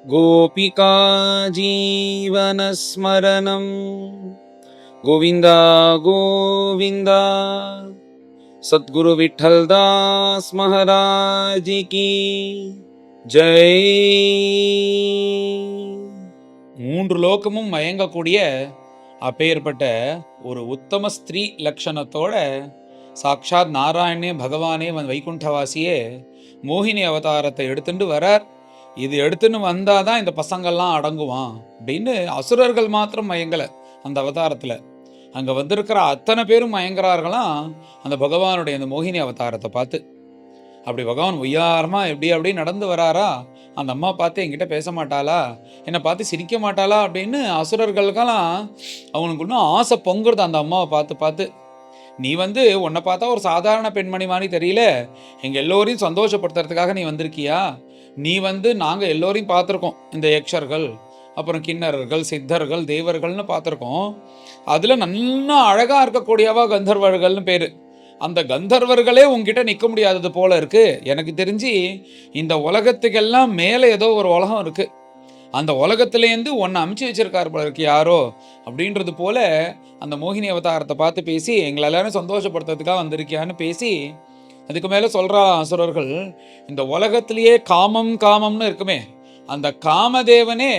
गोपिका जीवनस्मरणं गोविन्द गोविन्द। सद्गुरु विठ्ठलदास महाराज की ஜெய். மூன்று லோகமும் மயங்கக்கூடிய அப்பேற்பட்ட ஒரு உத்தம ஸ்திரீ லட்சணத்தோட சாக்ஷாத் நாராயணே பகவானே வைகுண்டவாசியே மோகினி அவதாரத்தை எடுத்துட்டு வரார். இது எடுத்துன்னு வந்தாதான் இந்த பசங்கள்லாம் அடங்குவான் அப்படின்னு அசுரர்கள் மாத்திரம் மயங்கலை. அந்த அவதாரத்தில் அங்கே வந்திருக்கிற அத்தனை பேரும் மயங்குறார்களாம் அந்த பகவானுடைய அந்த மோகினி அவதாரத்தை பார்த்து. அப்படி பகவான் ஒய்யாரமாக எப்படி நடந்து வராரா, அந்த அம்மா பார்த்து என்கிட்ட பேச மாட்டாளா, என்னை பார்த்து சிரிக்க மாட்டாளா அப்படின்னு அசுரர்களுக்கெல்லாம் அவனுக்கு இன்னும் ஆசை பொங்குறது அந்த அம்மாவை பார்த்து பார்த்து. நீ உன்னை பார்த்தா ஒரு சாதாரண பெண்மணி மாதிரி தெரியல, எங்கள் எல்லோரையும் சந்தோஷப்படுத்துறதுக்காக நீ வந்திருக்கியா? நீ நாங்கள் எல்லோரையும் பார்த்துருக்கோம், இந்த யக்ஷர்கள், அப்புறம் கிண்ணறர்கள், சித்தர்கள், தேவர்கள்னு பார்த்துருக்கோம். அதில் நல்லா அழகாக இருக்கக்கூடியவா கந்தர்வர்கள்னு பேர். அந்த கந்தர்வர்களே உங்ககிட்ட நிற்க முடியாதது போல இருக்கு. எனக்கு தெரிஞ்சு இந்த உலகத்துக்கெல்லாம் மேலே ஏதோ ஒரு உலகம் இருக்கு, அந்த உலகத்துலேருந்து ஒன்று அமுச்சு வச்சிருக்காரு போல இருக்கு யாரோ அப்படின்றது போல அந்த மோகினி அவதாரத்தை பார்த்து பேசி எங்களை எல்லாரும் சந்தோஷப்படுத்துறதுக்காக வந்திருக்கியான்னு பேசி அதுக்கு மேலே சொல்கிறா அசுரர்கள், இந்த உலகத்திலேயே காமம்னு இருக்குமே, அந்த காமதேவனே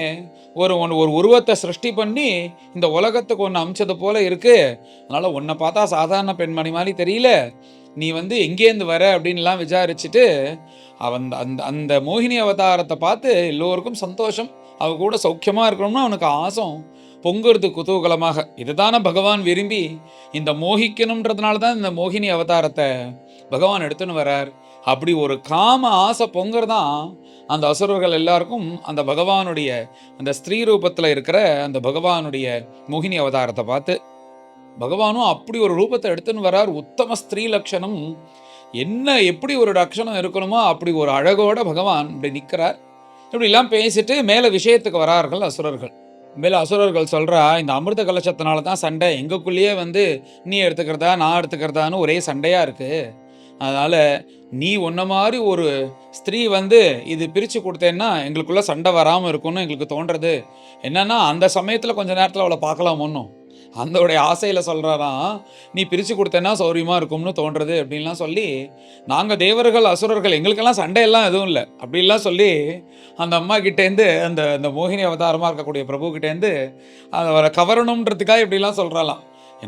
ஒரு உருவத்தை சிருஷ்டி பண்ணி இந்த உலகத்துக்கு ஒன்று அமிச்சது போல இருக்கு. அதனால் உன்னை பார்த்தா சாதாரண பெண்மணி மாதிரி தெரியல, நீ எங்கேருந்து வர அப்படின்லாம் விசாரிச்சுட்டு அந்த மோகினி அவதாரத்தை பார்த்து எல்லோருக்கும் சந்தோஷம், அவ கூட சௌக்கியமாக இருக்கணும்னு அவனுக்கு ஆசம் பொங்குறது குதூகலமாக. இதுதானே பகவான் விரும்பி இந்த மோகிக்கணுன்றதுனால தான் இந்த மோகினி அவதாரத்தை பகவான் எடுத்துன்னு வரார். அப்படி ஒரு காம ஆசை பொங்குறதான் அந்த அசுரர்கள் எல்லாருக்கும் அந்த பகவானுடைய அந்த ஸ்திரீ ரூபத்தில் இருக்கிற அந்த பகவானுடைய மோகினி அவதாரத்தை பார்த்து. பகவானும் அப்படி ஒரு ரூபத்தை எடுத்துன்னு வரார். உத்தம ஸ்திரீ லட்சணம் என்ன, எப்படி ஒரு லட்சணம் இருக்கணுமோ அப்படி ஒரு அழகோட பகவான் இப்படி நிற்கிறார். இப்படிலாம் பேசிட்டு மேலே விஷயத்துக்கு வரார்கள் அசுரர்கள். மேலே அசுரர்கள் சொல்கிறா, இந்த அமிர்த கலசத்தினால தான் சண்டை, எங்களுக்குள்ளேயே நீ எடுத்துக்கிறதா நான் எடுத்துக்கிறதான்னு ஒரே சண்டையாக இருக்குது. அதனால் நீ ஒன்ன மாதிரி ஒரு ஸ்திரீ இது பிரித்து கொடுத்தேன்னா எங்களுக்குள்ளே சண்டை வராமல் இருக்கும்னு எங்களுக்கு தோன்றது. என்னன்னா அந்த சமயத்தில் கொஞ்ச நேரத்தில் அவளை பார்க்கலாம் ஒன்றும் அந்தோடைய ஆசையில் சொல்கிறாராம், நீ பிரித்து கொடுத்தேன்னா சௌரியமாக இருக்கும்னு தோன்றது அப்படின்லாம் சொல்லி, நாங்கள் தேவர்கள் அசுரர்கள் எங்களுக்கெல்லாம் சண்டையெல்லாம் எதுவும் இல்லை அப்படின்லாம் சொல்லி அந்த அம்மா கிட்டேருந்து அந்த மோகினி அவதாரமாக இருக்கக்கூடிய பிரபுக்கிட்டேருந்து அதை கவரணுன்றதுக்காக இப்படிலாம் சொல்கிறாலாம்.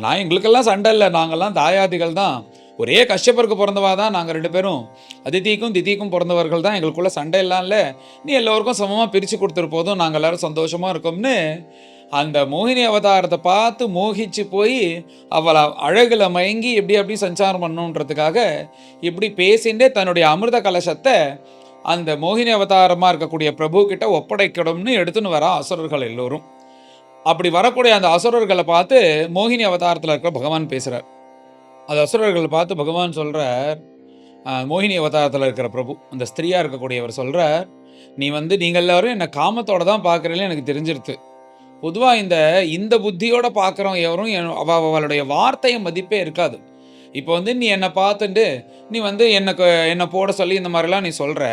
நான் எங்களுக்கெல்லாம் சண்டை இல்லை, நாங்கள்லாம் தாயாதிகள் தான், ஒரே கஷ்யப்பருக்கு பிறந்தவா தான் நாங்கள் ரெண்டு பேரும், அதிதிக்கும் திதிக்கும் பிறந்தவர்கள் தான், எங்களுக்குள்ள சண்டை எல்லாம் இல்லை, நீ எல்லோருக்கும் சமமாக பிரித்து கொடுத்துரு போதும், நாங்கள் எல்லோரும் சந்தோஷமாக இருக்கோம்னு அந்த மோகினி அவதாரத்தை பார்த்து மோகிச்சு போய் அவளை அழகில் மயங்கி எப்படி சஞ்சாரம் பண்ணணுன்றதுக்காக இப்படி பேசிண்டே தன்னுடைய அமிர்த கலசத்தை அந்த மோகினி அவதாரமாக இருக்கக்கூடிய பிரபு கிட்ட ஒப்படைக்கணும்னு எடுத்துன்னு வரா அசுரர்கள் எல்லோரும். அப்படி வரக்கூடிய அந்த அசுரர்களை பார்த்து மோகினி அவதாரத்தில் இருக்கிற பகவான் பேசுகிறார். அந்த அசுரர்களை பார்த்து பகவான் சொல்கிறார், மோகினி அவதாரத்தில் இருக்கிற பிரபு அந்த ஸ்திரீயாக இருக்கக்கூடியவர் சொல்கிறார், நீ நீங்கள் எல்லாரும் என்னை காமத்தோடு தான் பார்க்குறீங்களே எனக்கு தெரிஞ்சிருது. பொதுவாக இந்த புத்தியோட பார்க்குறவங்க எவரும் அவளுடைய வார்த்தையை மதிப்பே இருக்காது. இப்போ நீ என்னை பார்த்துட்டு நீ என்னை போட சொல்லி இந்த மாதிரிலாம் நீ சொல்கிற,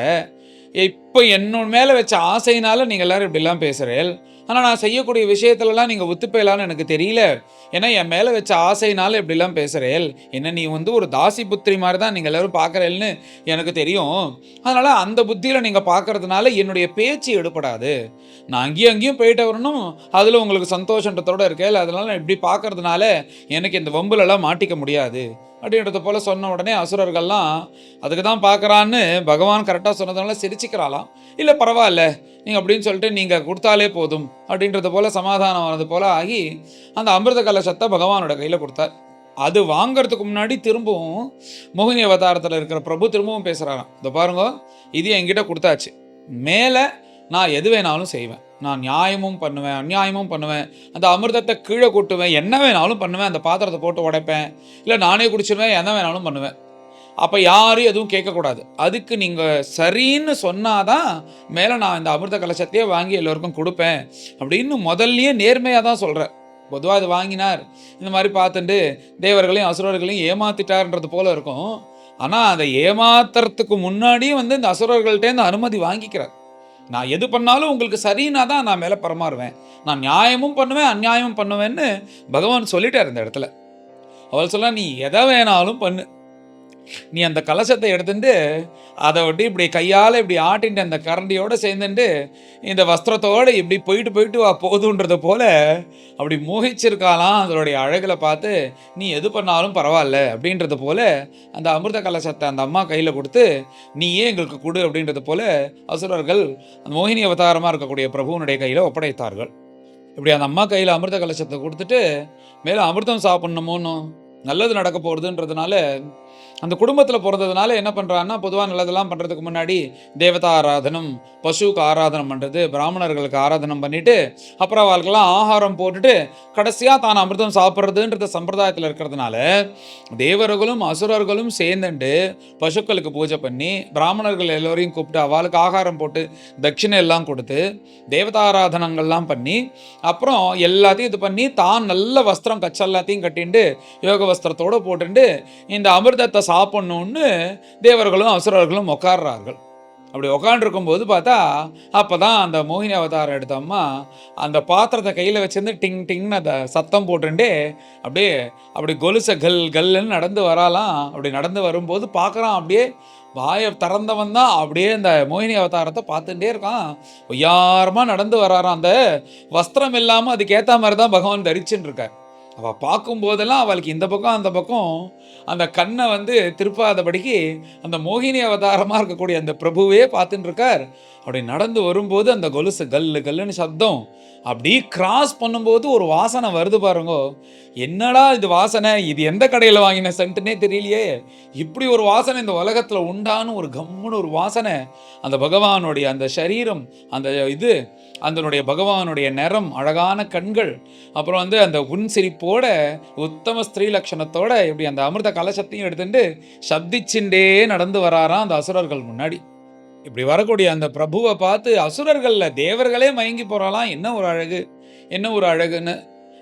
இப்போ என்னோட மேலே வச்ச ஆசையினால நீங்கள் எல்லோரும் இப்படிலாம் பேசுகிறேன், ஆனால் நான் செய்யக்கூடிய விஷயத்துலலாம் நீங்கள் ஒத்துப்பையலான்னு எனக்கு தெரியல, ஏன்னா என் மேலே வச்ச ஆசையினால இப்படிலாம் பேசுகிறேன், என்ன நீ ஒரு தாசி புத்திரி மாதிரி தான் நீங்கள் எல்லோரும் பார்க்குறேன்னு எனக்கு தெரியும், அதனால் அந்த புத்தியில் நீங்கள் பார்க்குறதுனால என்னுடைய பேச்சு எடுப்படாது, நான் அங்கேயும் போயிட்டு வரணும், அதில் உங்களுக்கு சந்தோஷன்றதோடு இருக்கேன், அதனால் நான் இப்படி பார்க்கறதுனால எனக்கு இந்த வம்புலெல்லாம் மாட்டிக்க முடியாது அப்படின்றத போல் சொன்ன உடனே அசுரர்கள்லாம் அதுக்கு தான் பார்க்குறான்னு பகவான் கரெக்டாக சொன்னதுனால சிரிச்சுக்கிறாளாம். இல்லை பரவாயில்ல நீங்கள் அப்படின்னு சொல்லிட்டு நீங்கள் கொடுத்தாலே போதும் அப்படின்றத போல் சமாதானம் ஆனது போல் ஆகி அந்த அமிர்த கலசத்தை பகவானோட கையில் கொடுத்தார். அது வாங்கிறதுக்கு முன்னாடி திரும்பவும் மோகினி அவதாரத்தில் இருக்கிற பிரபு திரும்பவும் பேசுகிறாராம், இதை பாருங்க, இது என்கிட்ட கொடுத்தாச்சு, மேலே நான் எது வேணாலும் செய்வேன், நான் நியாயமும் பண்ணுவேன் அநியாயமும் பண்ணுவேன், அந்த அமிர்தத்தை கீழே கொட்டுவேன், என்ன வேணாலும் பண்ணுவேன், அந்த பாத்திரத்தை போட்டு உடைப்பேன், இல்லை நானே குடிச்சிடுவேன், என்ன வேணாலும் பண்ணுவேன், அப்போ யாரும் எதுவும் கேட்கக்கூடாது, அதுக்கு நீங்கள் சரின்னு சொன்னாதான் மேலே நான் இந்த அமிர்த கலசத்தையே வாங்கி எல்லோருக்கும் கொடுப்பேன் அப்படின்னு முதல்லையே நேர்மையாக தான் சொல்கிறேன். பொதுவாக அது வாங்கினார் இந்த மாதிரி பார்த்துட்டு தேவர்களையும் அசுரர்களையும் ஏமாத்திட்டார்ன்றது போல இருக்கும். ஆனால் அதை ஏமாத்துறதுக்கு முன்னாடியும் இந்த அசுரர்கள்ட்டேருந்து அனுமதி வாங்கிக்கிறார். நான் எது பண்ணாலும் உங்களுக்கு சரின்னா தான் நான் மேலே பரமாறுவேன். நான் நியாயமும் பண்ணுவேன், அநியாயமும் பண்ணுவேன்னு பகவான் சொல்லிட்டார் இந்த இடத்துல. அவள் சொல்ல, நீ எதை வேணாலும் பண்ணு. நீ அந்த கலசத்தை எடுத்துட்டு அதை விட்டு இப்படி கையால் இப்படி ஆட்டின்ட்டு அந்த கரண்டியோடு சேர்ந்துட்டு இந்த வஸ்திரத்தோடு இப்படி போயிட்டு போயிட்டு வா போதுன்றது போல் அப்படி மோகிச்சிருக்காலாம். அதனுடைய அழகில் பார்த்து நீ எது பண்ணாலும் பரவாயில்ல அப்படின்றது போல் அந்த அமிர்த கலசத்தை அந்த அம்மா கையில் கொடுத்து நீயே எங்களுக்கு கொடு அப்படின்றது போல் அசுரர்கள் அந்த மோகினி அவதாரமாக இருக்கக்கூடிய பிரபுவனுடைய கையில் ஒப்படைத்தார்கள். இப்படி அந்த அம்மா கையில் அமிர்த கலசத்தை கொடுத்துட்டு மேலே அமிர்தம் சாப்பிட்ணுமோன்னு நல்லது நடக்க போகிறதுன்றதுனால அந்த குடும்பத்தில் பிறந்ததுனால என்ன பண்ணுறான்னா, பொதுவாக நல்லதெல்லாம் பண்ணுறதுக்கு முன்னாடி தேவதா ஆராதனம், பசுவுக்கு ஆராதனம் பண்ணுறது, பிராமணர்களுக்கு ஆராதனம் பண்ணிவிட்டு அப்புறம் அவளுக்கெல்லாம் ஆகாரம் போட்டுட்டு கடைசியாக தான் அமிர்தம் சாப்பிட்றதுன்றது சம்பிரதாயத்தில் இருக்கிறதுனால தேவர்களும் அசுரர்களும் சேர்ந்துட்டு பசுக்களுக்கு பூஜை பண்ணி பிராமணர்கள் எல்லோரையும் கூப்பிட்டு அவளுக்கு ஆகாரம் போட்டு தட்சிணை எல்லாம் கொடுத்து தேவதாராதனங்கள்லாம் பண்ணி அப்புறம் எல்லாத்தையும் இது பண்ணி தான் நல்ல வஸ்திரம் கச்செல்லாத்தையும் கட்டிண்டு யோக வஸ்திரத்தோடு போட்டுட்டு இந்த அமிர்தத்தை சாப்பிட்ணுன்னு தேவர்களும் அசுரர்களும் உட்கார்றார்கள். அப்படி உட்காண்டிருக்கும்போது பார்த்தா அப்போ தான் அந்த மோகினி அவதாரம் எடுத்தோம்மா அந்த பாத்திரத்தை கையில் வச்சுருந்து டிங் டிங்னு அதை சத்தம் போட்டுண்டே அப்படி கொலுசை கல் கல்லுன்னு நடந்து வராலாம். அப்படி நடந்து வரும்போது பார்க்குறான், அப்படியே வாயை திறந்தவன் தான் அப்படியே அந்த மோகினி அவதாரத்தை பார்த்துட்டே இருக்கான். ஒய்யாரமாக நடந்து வராறான். அந்த வஸ்திரம் இல்லாமல் அதுக்கேற்ற மாதிரி தான் பகவான் தரிச்சுன்னு இருக்கார். அவள் பார்க்கும்போதெல்லாம் அவளுக்கு இந்த பக்கம் அந்த பக்கம் அந்த கண்ணை திருப்பாதபடிக்கு அந்த மோகினி அவதாரமாக இருக்கக்கூடிய அந்த பிரபுவே பார்த்துட்டு இருக்கார். அப்படி நடந்து வரும்போது அந்த கொலுசு கல்லு கல்லுன்னு சப்தம் அப்படி கிராஸ் பண்ணும்போது ஒரு வாசனை வருது பாருங்கோ. என்னடா இது வாசனை, இது எந்த கடையில் வாங்கின சென்ட்டுனே தெரியலையே, இப்படி ஒரு வாசனை இந்த உலகத்தில் உண்டான்னு ஒரு கம்முன்னு ஒரு வாசனை. அந்த பகவானுடைய அந்த சரீரம், அந்த இது அதனுடைய பகவானுடைய நிறம், அழகான கண்கள், அப்புறம் அந்த புன்சிரிப்போட உத்தம ஸ்திரீ லட்சணத்தோட இப்படி அந்த அமிர்த கலசத்தையும் எடுத்துட்டு சப்திச்சுண்டே நடந்து வராராம் அந்த அசுரர்கள் முன்னாடி. இப்படி வரக்கூடிய அந்த பிரபுவை பார்த்து அசுரர்களில் தேவர்களே மயங்கி போகிறாலாம். என்ன ஒரு அழகு, என்ன ஒரு அழகுன்னு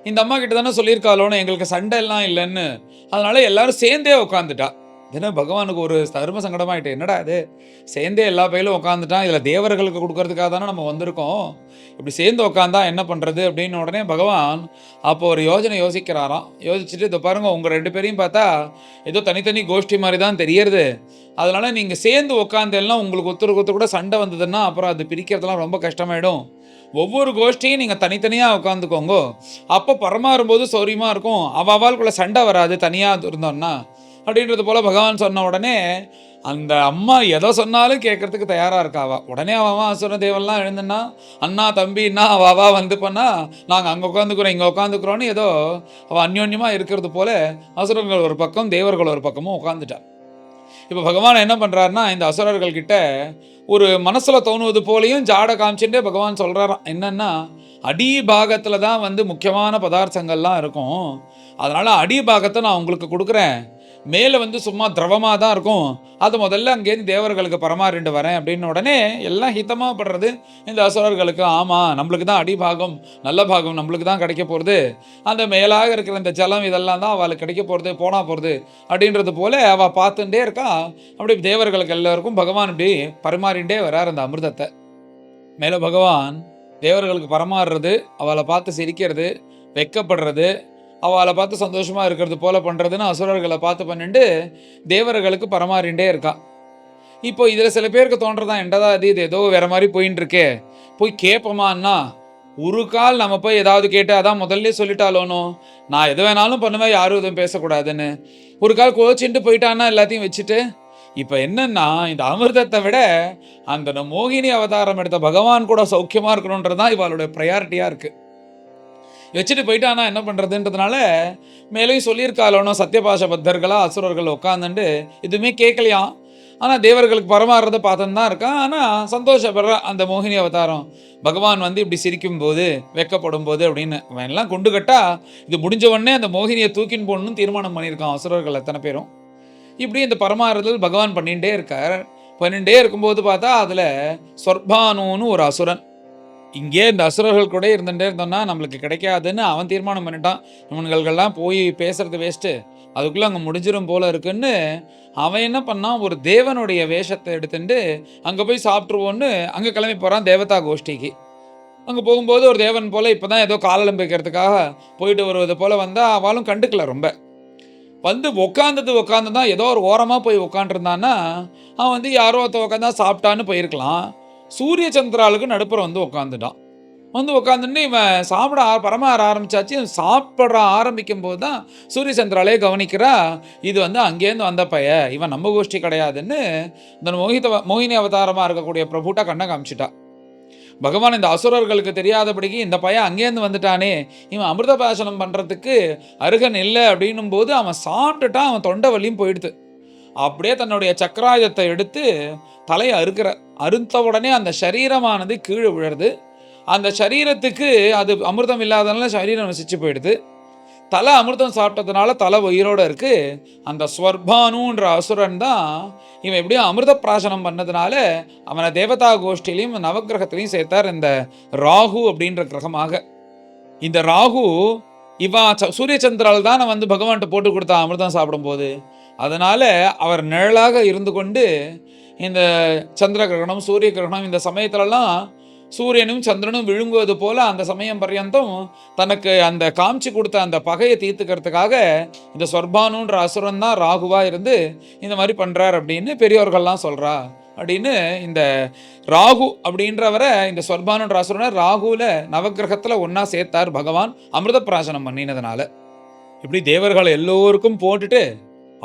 இந்த அம்மா கிட்ட தானே சொல்லியிருக்காளோன்னு, எங்களுக்கு சண்டை எல்லாம் இல்லைன்னு. அதனால எல்லாரும் சேர்ந்தே உட்காந்துட்டா. ஏன்னா பகவானுக்கு ஒரு தர்ம சங்கடமாயிட்டு, என்னடா இது சேர்ந்தே எல்லா பயிலும் உட்காந்துட்டான், இதில் தேவர்களுக்கு கொடுக்கறதுக்காக தானே நம்ம வந்திருக்கோம், இப்படி சேர்ந்து உட்காந்தா என்ன பண்ணுறது அப்படின்னு உடனே பகவான் அப்போ ஒரு யோஜனை யோசிக்கிறாராம். யோசிச்சுட்டு இதை பாருங்க, உங்கள் 2 பேரையும் பார்த்தா ஏதோ தனித்தனி கோஷ்டி மாதிரி தான் தெரியறது. அதனால் நீங்கள் சேர்ந்து உட்காந்தெல்லாம் உங்களுக்கு ஒருத்தருக்கு ஒருத்தர் கூட சண்டை வந்ததுன்னா அப்புறம் அது பிரிக்கிறதுலாம் ரொம்ப கஷ்டமாயிடும். ஒவ்வொரு கோஷ்டியும் நீங்கள் தனித்தனியாக உட்காந்துக்கோங்க, அப்போ பரமாறும்போது சௌரியமாக இருக்கும், அவளுக்குள்ள சண்டை வராது தனியாக இருந்தோன்னா அப்படின்றது போல் பகவான் சொன்ன உடனே அந்த அம்மா எதை சொன்னாலும் கேட்கறதுக்கு தயாராக இருக்காவா. உடனே அவன் அசுர தேவன்லாம் எழுந்துன்னா அண்ணா தம்பின்னா அவா பண்ணா நாங்கள் அங்கே உட்காந்துக்கிறோம் இங்கே உட்காந்துக்கிறோன்னு ஏதோ அவள் அந்யோன்யமாக இருக்கிறது போல அசுரர்கள் ஒரு பக்கம் தேவர்கள் ஒரு பக்கமும் உட்காந்துட்டா. இப்போ பகவான் என்ன பண்ணுறாருன்னா, இந்த அசுரர்கள்கிட்ட ஒரு மனசில் தோணுவது போலையும் ஜாட காமிச்சுட்டே பகவான் சொல்கிறாராம். என்னென்னா, அடி பாகத்தில் தான் முக்கியமான பதார்த்தங்கள்லாம் இருக்கும், அதனால் அடி பாகத்தை நான் உங்களுக்கு கொடுக்குறேன், மேலே சும்மா திரவமாக தான் இருக்கும், அது முதல்ல அங்கேருந்து தேவர்களுக்கு பரமாறிண்டு வரேன் அப்படின்னு உடனே எல்லாம் ஹிதமாக படுறது இந்த அசுரர்களுக்கு. ஆமாம், நம்மளுக்கு தான் அடிபாகம், நல்ல பாகம் நம்மளுக்கு தான் கிடைக்க போகிறது, அந்த மேலாக இருக்கிற இந்த ஜலம் இதெல்லாம் தான் அவளுக்கு கிடைக்க போகிறது, போனால் போகிறது அப்படின்றது போல் அவள் பார்த்துட்டே இருக்கா. அப்படி தேவர்களுக்கு எல்லாருக்கும் பகவான் இப்படி பரிமாறிண்டே வரார் அந்த அமிர்தத்தை. மேலே பகவான் தேவர்களுக்கு பரமாறுறது, அவளை பார்த்து சிரிக்கிறது, வெக்கப்படுறது, அவளை பார்த்து சந்தோஷமாக இருக்கிறது போல பண்ணுறதுன்னு அசுரர்களை பார்த்து பண்ணிட்டு தேவர்களுக்கு பரமாறிண்டே இருக்கா. இப்போ இதில் சில பேருக்கு தோன்றதான், என்னடா இது ஏதோ வேற மாதிரி போயின்னு இருக்கே, போய் கேட்போமான்னா, ஒரு கால் நம்ம போய் ஏதாவது கேட்டு அதான் முதல்ல சொல்லிட்டாலோனோ நான் எது வேணாலும் பண்ணுவேன், யாரும் எதுவும் பேசக்கூடாதுன்னு, ஒரு கால் கோச்சின்ட்டு போயிட்டான்னா எல்லாத்தையும் வச்சுட்டு. இப்போ என்னன்னா, இந்த அமிர்தத்தை விட அந்த மோகினி அவதாரம் எடுத்த பகவான் கூட சௌக்கியமாக இருக்கணுன்றதுதான் இவளுடைய ப்ரையாரிட்டியாக இருக்குது. வச்சுட்டு போயிட்டானா என்ன பண்ணுறதுன்றதுனால மேலேயும் சொல்லியிருக்காளோனோ சத்தியபாஷ பத்தர்களாக அசுரர்கள் உட்காந்துட்டு எதுவுமே கேட்கலையாம். ஆனால் தேவர்களுக்கு பரமாறுறதை பார்த்துன்னு தான் இருக்கான். ஆனால் சந்தோஷப்படுற அந்த மோகினி அவதாரம் பகவான் இப்படி சிரிக்கும் போது வெக்கப்படும் போது அப்படின்னு அவன் எல்லாம் கொண்டு கட்டா இது முடிஞ்ச உடனே அந்த மோகினியை தூக்கின்னு போடணும்னு தீர்மானம் பண்ணியிருக்கான் அசுரர்கள் எத்தனை பேரும். இப்படி இந்த பரமாறுதல் பகவான் பண்ணிகிட்டே இருக்கார். பண்ணிகிட்டே இருக்கும்போது பார்த்தா அதில் சொர்பானுன்னு ஒரு அசுரன், இங்கே இந்த அசுரர்கள் கூட இருந்துகிட்டே இருந்தோம்னா நம்மளுக்கு கிடைக்காதுன்னு அவன் தீர்மானம் பண்ணிட்டான். இவன்கள்லாம் போய் பேசுறது வேஸ்ட்டு, அதுக்குள்ளே அங்கே முடிஞ்சிடும் போல இருக்குன்னு அவன் என்ன பண்ணான், ஒரு தேவனுடைய வேஷத்தை எடுத்துட்டு அங்கே போய் சாப்பிட்ருவோன்னு அங்கே கிளம்பி போகிறான் தேவதா கோஷ்டிக்கு. அங்கே போகும்போது ஒரு தேவன் போல் இப்போ தான் ஏதோ காலலம்பிக்கிறதுக்காக போயிட்டு வருவது போல் வந்தால் அவளும் கண்டுக்கல ரொம்ப. வந்து உட்காந்து தான் ஏதோ ஒரு ஓரமாக போய் உட்காந்துருந்தான்னா அவன் வந்து யாரோ ஒருத்த உட்காந்தா சாப்பிட்டான்னு போயிருக்கலாம். சூரிய சந்திராளுக்கு நடுப்புற வந்து உட்காந்துட்டான். வந்து உட்காந்துட்டு இவன் சாப்பிட பரமாற ஆரம்பிச்சாச்சு. சாப்பிட ஆரம்பிக்கும் போது தான் சூரிய சந்திராலே கவனிக்கிறா, இது வந்து அங்கேருந்து வந்த இவன் நம்ம கோஷ்டி கிடையாதுன்னு இந்த மோகினி அவதாரமாக இருக்கக்கூடிய பிரபுட்டா கண்ணை காமிச்சிட்டா. பகவான் இந்த அசுரர்களுக்கு தெரியாதபடிக்கு இந்த பையன் அங்கேருந்து வந்துட்டானே, இவன் அமிர்த பாசனம் பண்ணுறதுக்கு அருகன் இல்லை அப்படின்னும் போது அவன் சாப்பிட்டுட்டான். அவன் தொண்டை வலியும் போயிடுது. அப்படியே தன்னுடைய சக்கராயுதத்தை எடுத்து தலையை அறுத்த உடனே அந்த சரீரமானது கீழே விழுறது. அந்த சரீரத்துக்கு அது அமிர்தம் இல்லாதனால சரீரம் நசிச்சு போயிடுது. தலை அமிர்தம் சாப்பிட்டதுனால தலை உயிரோடு இருக்கு. அந்த ஸ்வர்பானுன்ற அசுரன் தான் இவன் எப்படியும் அமிர்த பிராசனம் பண்ணதுனால அவனை தேவதா கோஷ்டிலையும் நவகிரகத்திலையும் சேர்த்தார் இந்த ராகு அப்படின்ற கிரகமாக. இந்த ராகு இவன் சூரிய சந்திரால் தான் வந்து பகவான்கிட்ட போட்டு கொடுத்தா அமிர்தம் சாப்பிடும்போது. அதனால அவர் நிழலாக இருந்து கொண்டு இந்த சந்திர கிரகணம் சூரிய கிரகணம் இந்த சமயத்துலலாம் சூரியனும் சந்திரனும் விழுங்குவது போல அந்த சமயம் பர்யந்தம் தனக்கு அந்த காமிச்சு கொடுத்த அந்த பகையை தீர்த்துக்கிறதுக்காக இந்த சொர்பானுன்ற அசுரன் தான் ராகுவா இருந்து இந்த மாதிரி பண்றார் அப்படின்னு பெரியோர்கள்லாம் சொல்றா அப்படின்னு. இந்த ராகு அப்படின்றவரை இந்த சொர்பானுன்ற அசுரனை ராகுல நவகிரகத்துல ஒன்னா சேர்த்தார் பகவான் அமிர்த பிராசனம் பண்ணினதுனால. இப்படி தேவர்கள் எல்லோருக்கும் போட்டுட்டு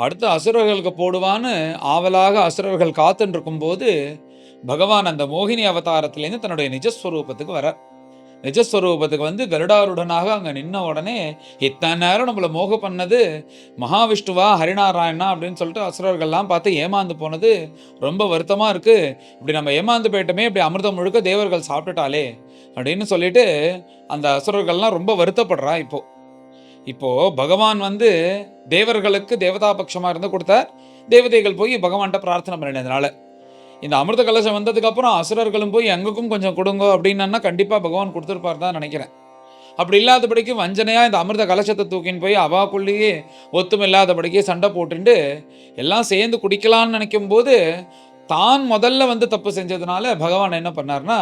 அடுத்த அசுரர்களுக்கு போடுவான்னு ஆவலாக அசுரர்கள் காத்துன்னு இருக்கும்போது பகவான் அந்த மோகினி அவதாரத்திலேருந்து தன்னுடைய நிஜஸ்வரூபத்துக்கு வர. நிஜஸ்வரூபத்துக்கு வந்து கருடாருடனாக அங்கே நின்ன உடனே இத்தனை நேரம் நம்மளை மோக பண்ணது மகாவிஷ்ணுவா ஹரிநாராயணா அப்படின்னு சொல்லிட்டு அசுரர்கள்லாம் பார்த்து ஏமாந்து போனது ரொம்ப வருத்தமாக இருக்குது. இப்படி நம்ம ஏமாந்து போயிட்டோமே, இப்படி அமிர்தம் முழுக்க தேவர்கள் சாப்பிட்டுட்டாலே அப்படின்னு சொல்லிட்டு அந்த அசுரர்கள்லாம் ரொம்ப வருத்தப்படுறா. இப்போ பகவான் வந்து தேவர்களுக்கு தேவதா பட்சமாக இருந்து கொடுத்தார். தேவதைகள் போய் பகவான்கிட்ட பிரார்த்தனை பண்ணினதுனால இந்த அமிர்த கலசம் வந்ததுக்கு அப்புறம் அசுரர்களும் போய் எங்களுக்கும் கொஞ்சம் கொடுங்க அப்படின்னா கண்டிப்பாக பகவான் கொடுத்துருப்பார் தான் நினைக்கிறேன். அப்படி இல்லாதபடிக்கு வஞ்சனையா இந்த அமிர்த கலசத்தை தூக்கின்னு போய் அவாக்குள்ளேயே ஒத்துமில்லாதபடிக்கே சண்டை போட்டுண்டு எல்லாம் சேர்ந்து குடிக்கலான்னு நினைக்கும் போது தான் முதல்ல வந்து தப்பு செஞ்சதுனால பகவான் என்ன பண்ணார்னா,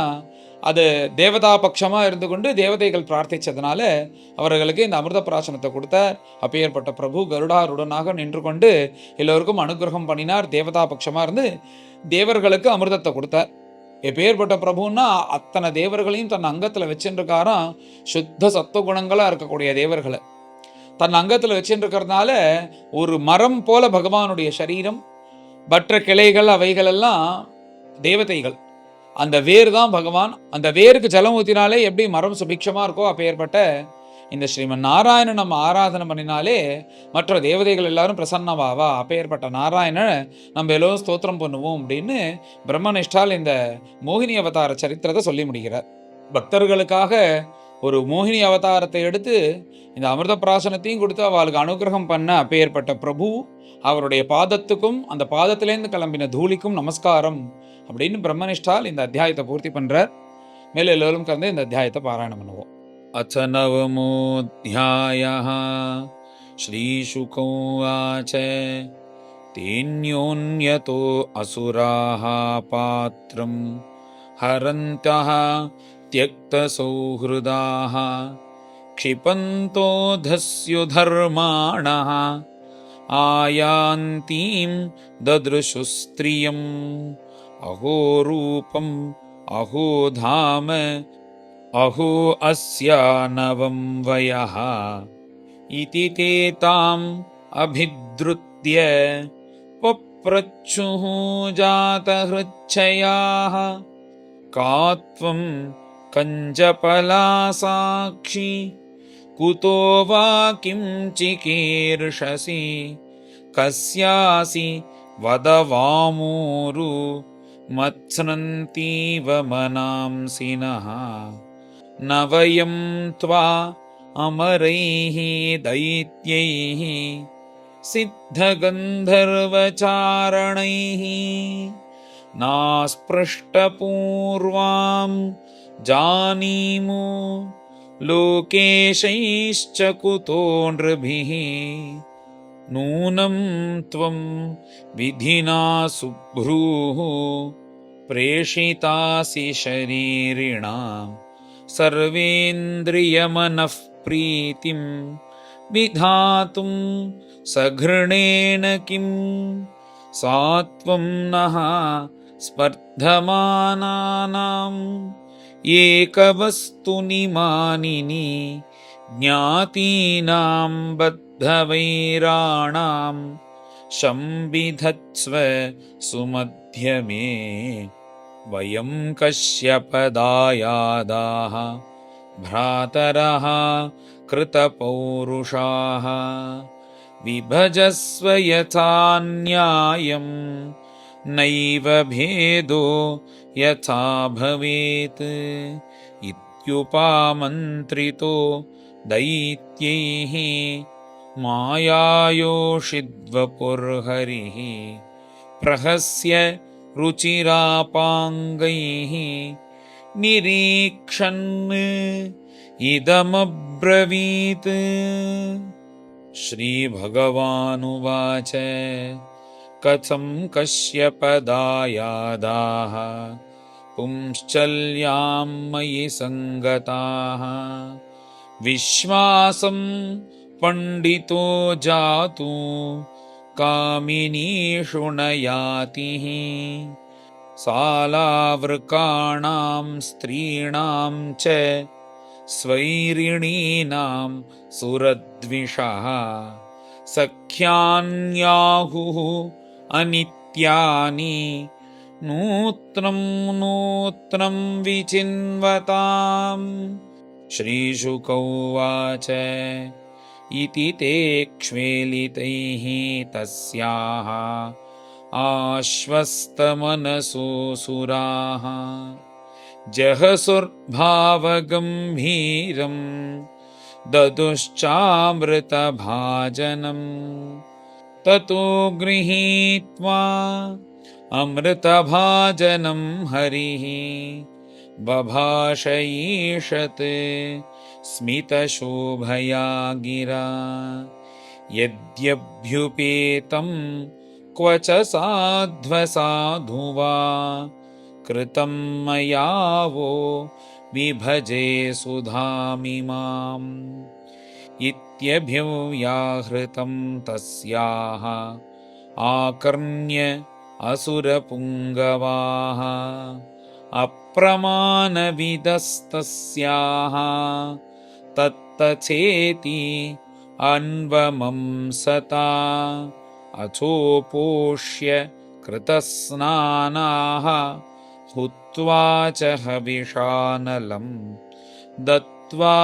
அது தேவதா பட்சமாக இருந்து கொண்டு தேவதைகள் பிரார்த்திச்சதுனால அவர்களுக்கு இந்த அமிர்த பிராசனத்தை கொடுத்தார். அப்பேற்பட்ட பிரபு கருடாருடனாக நின்று கொண்டு எல்லோருக்கும் அனுகிரகம் பண்ணினார். தேவதா பட்சமாக இருந்து தேவர்களுக்கு அமிர்தத்தை கொடுத்தார். எப்பேற்பட்ட பிரபுன்னா அத்தனை தேவர்களையும் தன் அங்கத்தில் வச்சுருக்காராம். சுத்த சத்துவகுணங்களாக இருக்கக்கூடிய தேவர்களை தன் அங்கத்தில் வச்சுருக்கிறதுனால ஒரு மரம் போல பகவானுடைய சரீரம், மற்ற கிளைகள் அவைகள் எல்லாம் தேவதைகள். அந்த வேர் தான் பகவான். அந்த வேருக்கு ஜலம் ஊற்றினாலே எப்படி மரம் சுபிக்ஷமாக இருக்கோ அப்பேற்பட்ட இந்த ஸ்ரீமன் நாராயணன் நம்ம ஆராதனை பண்ணினாலே மற்ற தேவதைகள் எல்லாரும் பிரசன்னமாவா. அப்பேற்பட்ட நாராயணனை நம்ம எல்லோரும் ஸ்தோத்திரம் பண்ணுவோம் அப்படின்னு பிரம்மனிஷ்டால் இந்த மோகினி அவதார சரித்திரத்தை சொல்லி முடிகிறார். பக்தர்களுக்காக ஒரு மோகினி அவதாரத்தை எடுத்து இந்த அமிர்த பிராசனத்தையும் கொடுத்து அவளுக்கு அனுகிரகம் பண்ண அப்பேற்பட்ட பிரபு அவருடைய பாதத்துக்கும் அந்த பாதத்திலேருந்து கிளம்பின தூளிக்கும் நமஸ்காரம் அப்படின்னு பிரம்மனிஷ்டால் இந்த அத்தியாயத்தை பூர்த்தி பண்றார். மேலும் எல்லோரும் கலந்து இந்த அத்தியாயத்தை பாராயணம் பண்ணுவோம். அச்ச நவமோऽध्यायः श्रीशुक उवाच तेऽन्योन्यतो असुराः पात्रं हरन्तः त्यक्तसौहृदाः क्षिपन्तो धस्युधर्माणः आयान्तीं ददृशुस्त्रियम् अहो रूपम् अहो धाम अहो अस्या नवं वयः इति ते ताम् अभिद्रुत्य पप्रच्छुः जातहृच्छयाः का त्वं कञ्जपलासाक्षी कुतो वा किं चिकीर्षसि कस्यासि वद वामूरु मत्स्नन्तीव मनांसिनः न वयं त्वा अमरैः दैत्यैः सिद्धगन्धर्वचारणैः नास्पृष्टपूर्वां जानीमो लोकेशैश्च कुतो नृभिः नूनं त्वं विधिना सुभ्रूः प्रेषितासि शरीरिणां सर्वेन्द्रियमनःप्रीतिं विधातुं सघृणेन किं सात्वं नः स्पर्धमानानाम् एकवस्तुनि मानिनि ज्ञातीनां बद्धवैराणां संविधत्स्व सुमध्यमे वयं कश्यपदायादाः भ्रातरः कृतपौरुषाः विभजस्व यथा न्यायं नैव भेदो यथा भवेत् इत्युपामन्त्रितो दैत्यैः मायायोषिद्वपुर्हरिः प्रहस्य रुचिरापाङ्गैः निरीक्षन् इदमब्रवीत्। श्रीभगवानुवाच कथं कश्यपदायादाः पुंश्चल्यां मयि सङ्गताः विश्वासं पण्डितो जातु कामिनीषु न यातिः सालावृकाणां स्त्रीणां च स्वैरिणीनां सुरद्विषः सख्यान्याहुः अनित्यानि नूत्नं नूत्नं विचिन्वताम्। श्रीशुक उवाच इति ते क्ष्वेलितैः तस्याः आश्वस्तमनसो सुराः जहसुर्भावगम्भीरं ददुश्चामृतभाजनम् ततो गृहीत्वा अमृतभाजनं हरिः बभाषईषत् स्मितशोभया गिरा यद्यभ्युपेतं क्व च साध्वसाधु वा कृतं मया वो विभजे सुधामिमाम् इत्यभिव्याहृतं तस्याः आकर्ण्य असुरपुङ्गवाः अप्रमाणविदस्तस्याः तत्तथेति अन्वमंसता अथोपोष्य कृतस्नानाः हुत्वा च हविषानलं दत्त्वा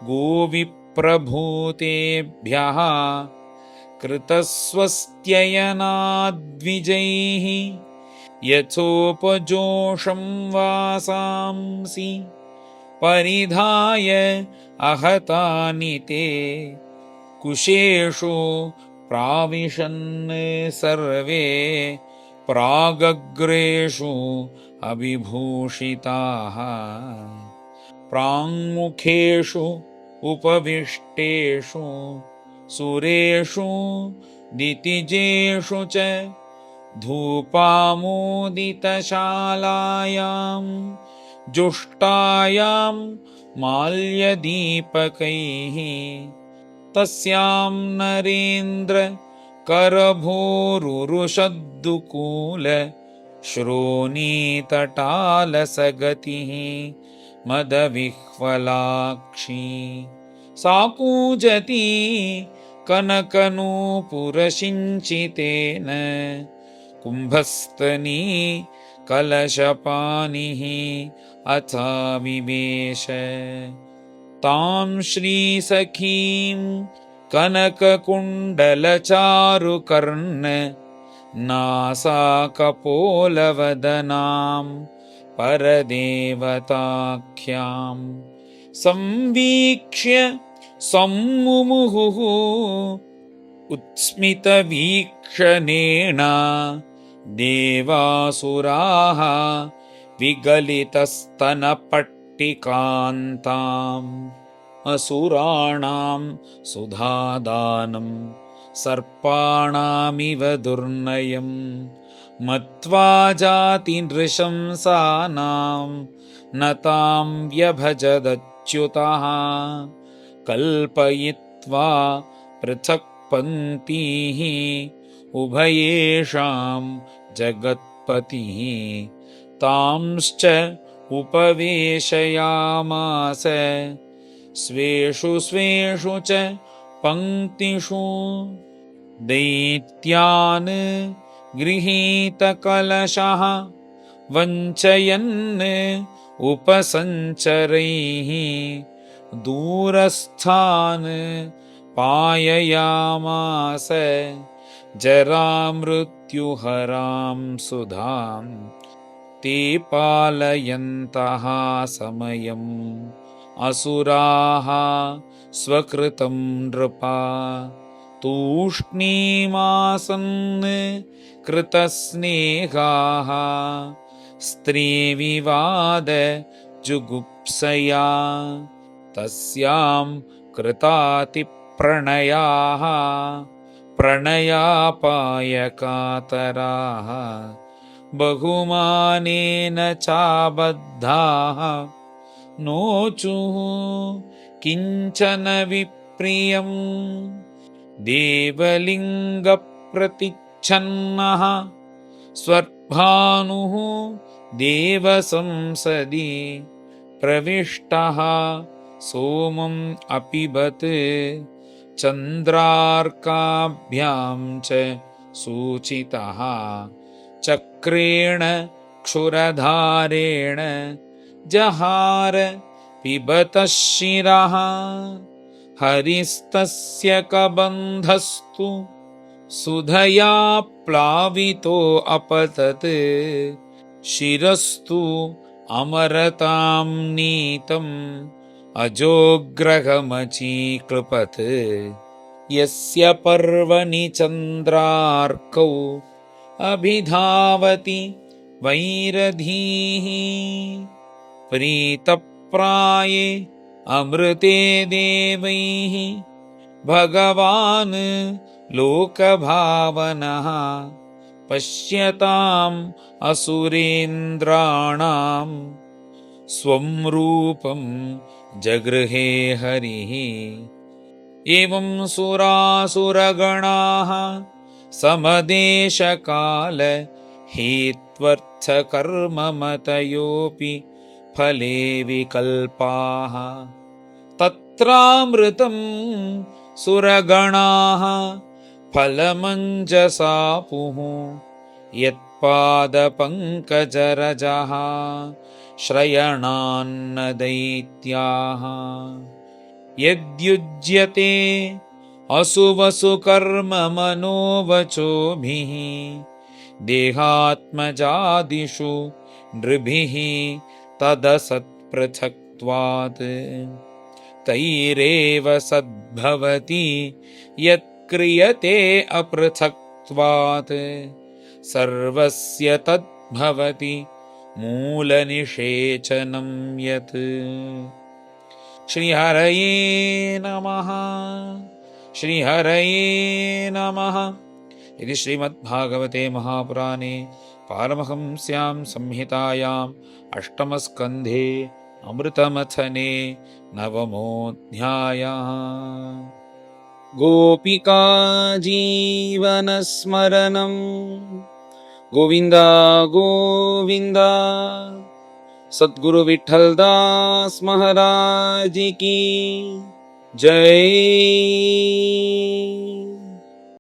गोविप्रभूतेभ्यः कृतस्वस्त्ययनाद्विजैः यथोपजोषं वासांसि परिधाय अहतानि ते कुशेषु प्राविशन् सर्वे प्रागग्रेषु अविभूषिताः प्राङ्मुखेषु उपविष्टेषु सुरेषु दितिजेषु च धूपामोदितशालायां जुष्टायां माल्यदीपकैः तस्यां नरेन्द्र करभोरुरुषद्दुकूल श्रोणीतटालसगतिः मदविह्वलाक्षी सा कूजति कनकनूपुरसिञ्चितेन कुम्भस्तनी कलशपानिः अथाविवेश तां श्रीसखीं कनककुण्डलचारुकर्ण नासाकपोलवदनां परदेवताख्यां संवीक्ष्य सम्मुमुहुः उत्स्मितवीक्षणेन देवासुराः विगलितस्तनपट्टिकान्ताम् असुराणां सुधादानं सर्पाणामिव दुर्नयं मत्वा जातिनृशंसानां न तां व्यभजदच्युतः कल्पयित्वा पृथक् पङ्क्तिः उभयेषां जगत्पतिः तांश्च उपवेशयामास स्वेषु स्वेषु च पङ्क्तिषु दैत्यान् गृहीतकलशः वञ्चयन् उपसञ्चरैः दूरस्थान् पाययामास जरामृत्युहरां सुधां ते पालयन्तः समयम् असुराः स्वकृतं नृपा तूष्णीमासन् कृतस्नेहाः स्त्रीविवाद जुगुप्सया तस्यां कृतातिप्रणयाः प्रणयापायकातराः बहुमानेन चाबद्धाः नोचुः किञ्चन विप्रियम् देवलिङ्गप्रतिच्छन्नः स्वर्भानुः देवसंसदि प्रविष्टः सोमम् अपिबत् चन्द्रार्काभ्यां च सूचितः चक्रेण क्षुरधारेण जहार पिबतः शिरः हरिस्तस्य कबन्धस्तु सुधया प्लावितो अपतत् शिरस्तु अमरतां नीतम् अजोग्रहमचीकृपत् यस्य पर्वणि चन्द्रार्कौ अभिधावति वैरधीः प्रीतप्राये अमृते देवैः भगवान् लोकभावनः पश्यताम् असुरेन्द्राणां स्वं रूपं जगृहे हरिः एवं सुरासुरगणाः समदेशकाल हेत्वर्थकर्ममतयोऽपि फले विकल्पाः तत्रामृतं सुरगणाः फलमञ्जसापुः यत्पादपङ्कजरजः श्रयणान्न दैत्याः यद्युज्यते अशुभसुकर्म मनोवचोभिः देहात्मजादिषु नृभिः तदसत्पृथक्त्वात् तैरेव सद्भवति यत्क्रियते अपृथक्त्वात् सर्वस्य तद्भवति मूलनिषेचनं यत्। श्रीहरये नमः। श्रीहरये नमः। इति श्रीमद्भागवते महापुराणे पारमहंस्यां संहितायाम् अष्टमस्कन्धे अमृतमथने नवमोऽध्यायः। गोपिका जीवनस्मरणं गोविन्द गोविन्द। सद्गुरु विठ्ठलदास महाराज की जय।